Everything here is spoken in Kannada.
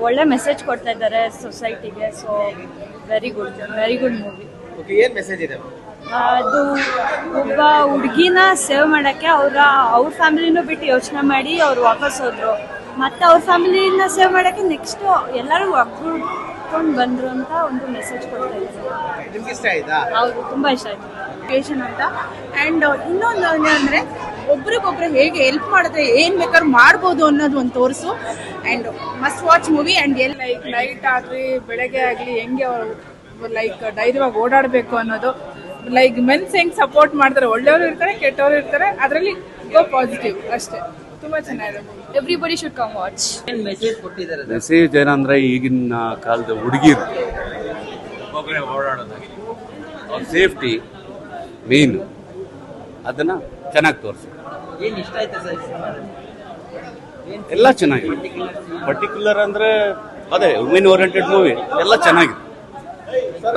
ಒಳ್ಳೆ ಮೆಸೇಜ್ ಕೊಡ್ತಾ ಇದ್ದಾರೆ ಸೊಸೈಟಿಗೆ. So very good movie. ಏನ್ ಮೆಸೇಜ್ ಇದೆ? ಅದು ಒಬ್ಬ ಹುಡುಗಿನ ಸೇವ್ ಮಾಡಕ್ಕೆ ಅವ್ರ ಫ್ಯಾಮಿಲಿನೂ ಬಿಟ್ಟು ಯೋಚನೆ ಮಾಡಿ ಅವ್ರು ವಾಪಸ್ ಹೋದ್ರು. ಮತ್ತೆ ಅವ್ರ ಫ್ಯಾಮಿಲಿನ ಸೇವ್ ಮಾಡಕ್ಕೆ ನೆಕ್ಸ್ಟ್ ಎಲ್ಲರೂ ಒಗ್ಗೂಡ್ಕೊಂಡು ಬಂದ್ರು ಅಂತ ಒಂದು ಮೆಸೇಜ್ ಕೊಡ್ತಾ ಇದ್ದಾರೆ. ನಿಮ್ಗೆ ಇಷ್ಟ ಆಯ್ತಾ? ಹೌದು, ತುಂಬಾ ಇಷ್ಟ ಆಯ್ತು. ಅಂತ ಅಂಡ್ ಇನ್ನೊಂದು ಅಂದ್ರೆ ಒಬ್ರಿಗೊಬ್ರು ಹೇಗೆ ಹೆಲ್ಪ್ ಮಾಡಿದ್ರೆ ಏನ್ ಬೇಕಾದ್ರೂ ಮಾಡ್ಬೋದು ಅನ್ನೋದು ಒಂದು ತೋರಿಸು. And must watch movie. And like light ಆಗ್ಲಿ ಬೆಳಗ್ಗೆ ಆಗ್ಲಿ ಹೆಂಗೆ ಲೈಕ್ ಧೈರ್ಯವಾಗಿ ಓಡಾಡಬೇಕು ಅನ್ನೋದು, ಲೈಕ್ ಮೆನ್ಸ್ ಹೆಂಗ್ ಸಪೋರ್ಟ್ ಮಾಡ್ತಾರೆ, ಒಳ್ಳೆಯವರು ಇರ್ತಾರೆ ಕೆಟ್ಟವರು ಇರ್ತಾರೆ, ಅದರಲ್ಲಿ ಗೋ ಪಾಸಿಟಿವ್ ಅಷ್ಟೇ. ತುಂಬಾ ಚೆನ್ನಾಗಿದೆ. Everybody should come watch. Message ಏನಂದ್ರೆ ಈಗಿನ ಕಾಲದ ಹುಡುಗಿರು ಒಬ್ಬರೇ ಓಡಾಡೋದಾಗಿ ಅವ್ರ ಸೇಫ್ಟಿ ಮೇನ್, ಅದನ್ನ ಚೆನ್ನಾಗಿ ತೋರಿಸಿ. ಎಲ್ಲ ಚೆನ್ನಾಗಿದೆ. ಪರ್ಟಿಕ್ಯುಲರ್ ಅಂದ್ರೆ ಅದೇ ವುಮೆನ್ ಓರಿಯೆಂಟೆಡ್ ಮೂವಿ ಎಲ್ಲ ಚೆನ್ನಾಗಿದೆ.